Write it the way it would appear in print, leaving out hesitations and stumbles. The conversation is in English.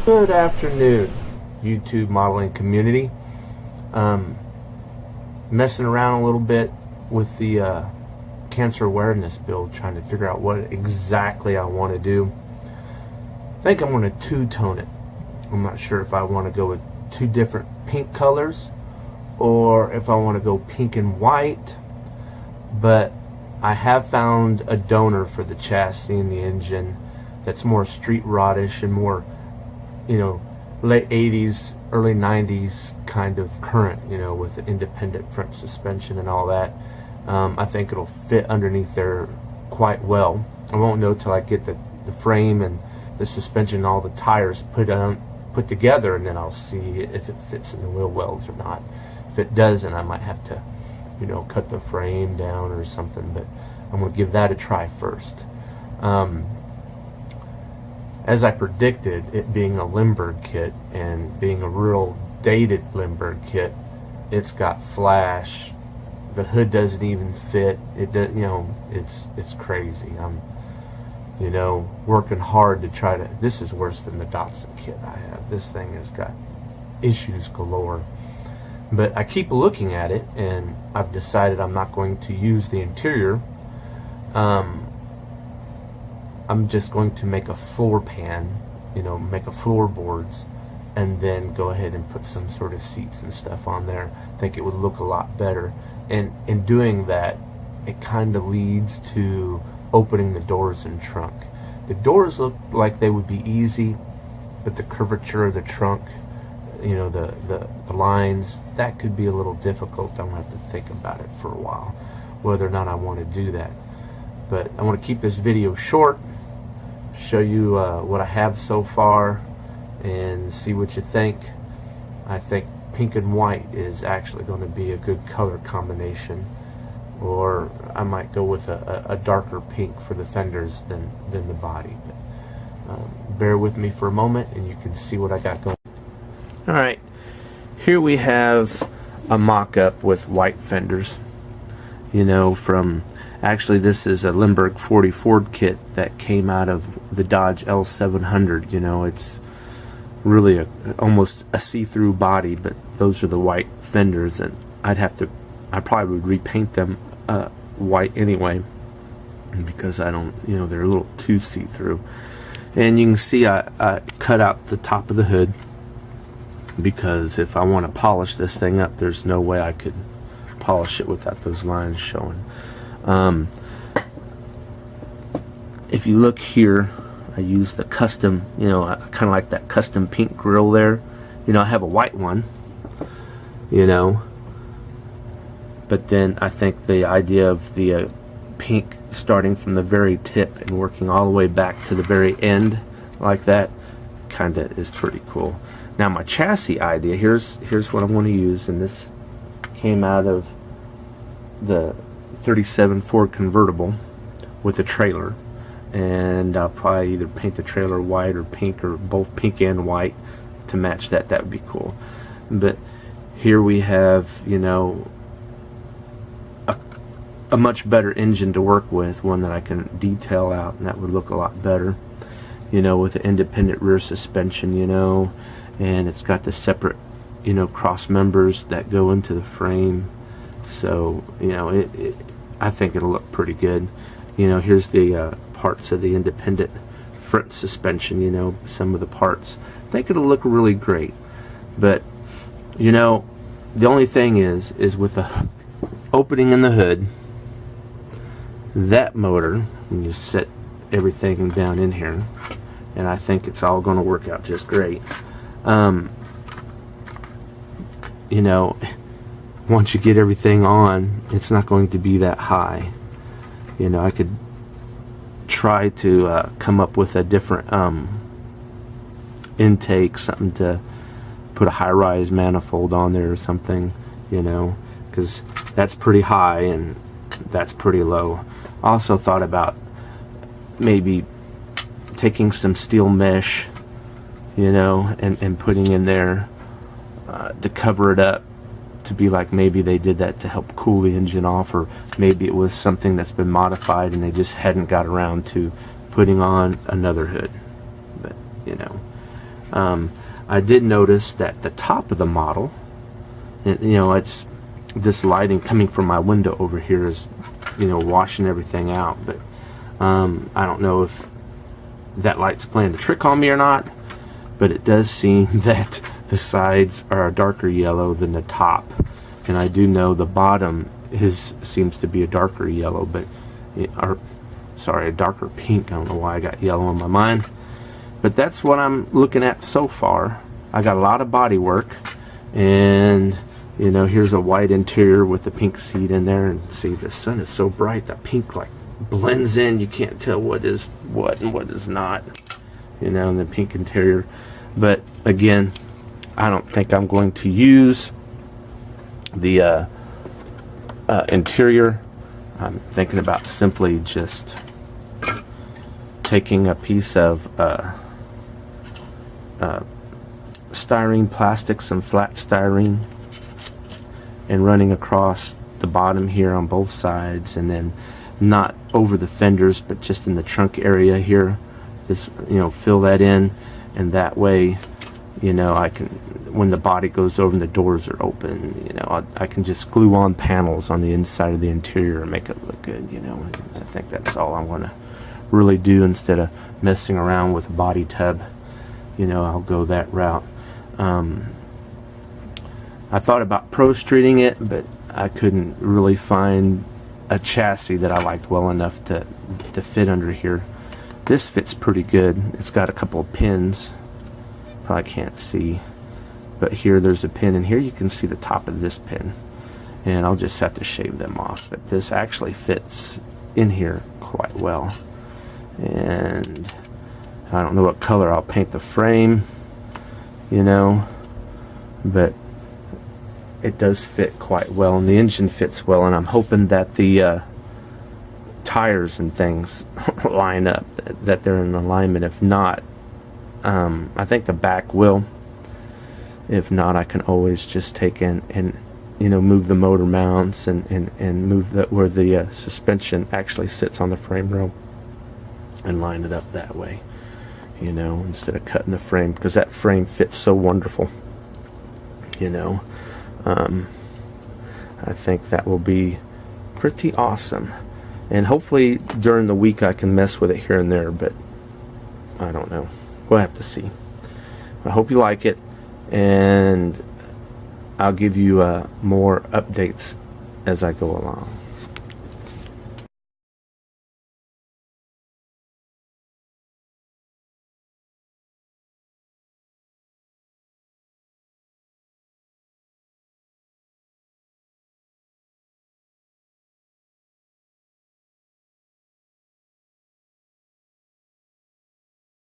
Good afternoon, YouTube modeling community. Messing around a little bit with the cancer awareness build, trying to figure out what exactly I want to do. I think I'm going to two-tone it. I'm not sure if I want to go with two different pink colors or if I want to go pink and white, but I have found a donor for the chassis and the engine that's more street rodish and more, you know, late 80s, early 90s kind of current, you know, with the independent front suspension and all that. I think it'll fit underneath there quite well. I won't know till I get the frame and the suspension and all the tires put together, and then I'll see if it fits in the wheel wells or not. If it doesn't, I might have to, you know, cut the frame down or something, but I'm going to give that a try first. As I predicted, it being a Limburg kit and being a real dated Limburg kit, it's got flash. The hood doesn't even fit. It does, you know, it's crazy. I'm, you know, working hard to try to. This is worse than the Datsun kit I have. This thing has got issues galore. But I keep looking at it, and I've decided I'm not going to use the interior. I'm just going to make a floor pan, you know, make a floorboards, and then go ahead and put some sort of seats and stuff on there. I think it would look a lot better. And in doing that, it kind of leads to opening the doors and trunk. The doors look like they would be easy, but the curvature of the trunk, you know, the lines, that could be a little difficult. I'm going to have to think about it for a while, whether or not I want to do that. But I want to keep this video short, show you what I have so far, and see what you think. I think pink and white is actually going to be a good color combination, or I might go with a darker pink for the fenders than the body. But bear with me for a moment and you can see what I got going. Alright, here we have a mock-up with white fenders, you know, from, actually this is a Limburg 40 Ford kit that came out of the Dodge L700. You know, it's really almost a see-through body, but those are the white fenders, and I probably would repaint them white anyway, because I don't, you know, they're a little too see-through. And you can see I cut out the top of the hood, because if I want to polish this thing up, there's no way I could polish it without those lines showing. If you look here, I use the custom, you know, I kind of like that custom pink grill there. You know, I have a white one, you know, but then I think the idea of the pink starting from the very tip and working all the way back to the very end like that kind of is pretty cool. Now my chassis idea, here's what I want to use, and this came out of the 37 Ford convertible with a trailer, and I'll probably either paint the trailer white or pink, or both pink and white to match that. That would be cool. But here we have, you know, a much better engine to work with, one that I can detail out, and that would look a lot better, you know, with the independent rear suspension, you know, and it's got the separate, you know, cross members that go into the frame. So, you know, I think it'll look pretty good. You know, here's the parts of the independent front suspension, you know, some of the parts. I think it'll look really great. But, you know, the only thing is with the opening in the hood, that motor, and you set everything down in here, and I think it's all going to work out just great. You know, once you get everything on, it's not going to be that high. You know, I could try to come up with a different intake, something to put a high-rise manifold on there or something, you know, because that's pretty high and that's pretty low. I also thought about maybe taking some steel mesh, you know, and putting in there to cover it up, to be like maybe they did that to help cool the engine off, or maybe it was something that's been modified and they just hadn't got around to putting on another hood. But, you know, I did notice that the top of the model, and, you know, it's this lighting coming from my window over here is, you know, washing everything out. But I don't know if that light's playing a trick on me or not, but it does seem that the sides are a darker yellow than the top, and I do know the bottom seems to be a darker yellow, but sorry, a darker pink. I don't know why I got yellow in my mind, but that's what I'm looking at so far. I got a lot of body work, and you know, here's a white interior with the pink seat in there, and see, the sun is so bright, the pink like blends in. You can't tell what is what and what is not, you know, in the pink interior. But again, I don't think I'm going to use the interior. I'm thinking about simply just taking a piece of styrene plastic, some flat styrene, and running across the bottom here on both sides, and then not over the fenders but just in the trunk area here, just, you know, fill that in, and that way, you know, I can, when the body goes over and the doors are open, you know, I can just glue on panels on the inside of the interior and make it look good, you know. And I think that's all I want to really do instead of messing around with a body tub. You know, I'll go that route. I thought about pro streeting it, but I couldn't really find a chassis that I liked well enough to fit under here. This fits pretty good. It's got a couple of pins. Probably can't see, but here there's a pin, and here you can see the top of this pin, and I'll just have to shave them off. But this actually fits in here quite well, and I don't know what color I'll paint the frame, you know, but it does fit quite well, and the engine fits well, and I'm hoping that the tires and things line up, that they're in alignment. If not, I think the back will. If not, I can always just take in and, you know, move the motor mounts and move where the suspension actually sits on the frame rail and line it up that way, you know, instead of cutting the frame, because that frame fits so wonderful, you know. I think that will be pretty awesome, and hopefully during the week I can mess with it here and there, but I don't know. We'll have to see. I hope you like it, and I'll give you more updates as I go along.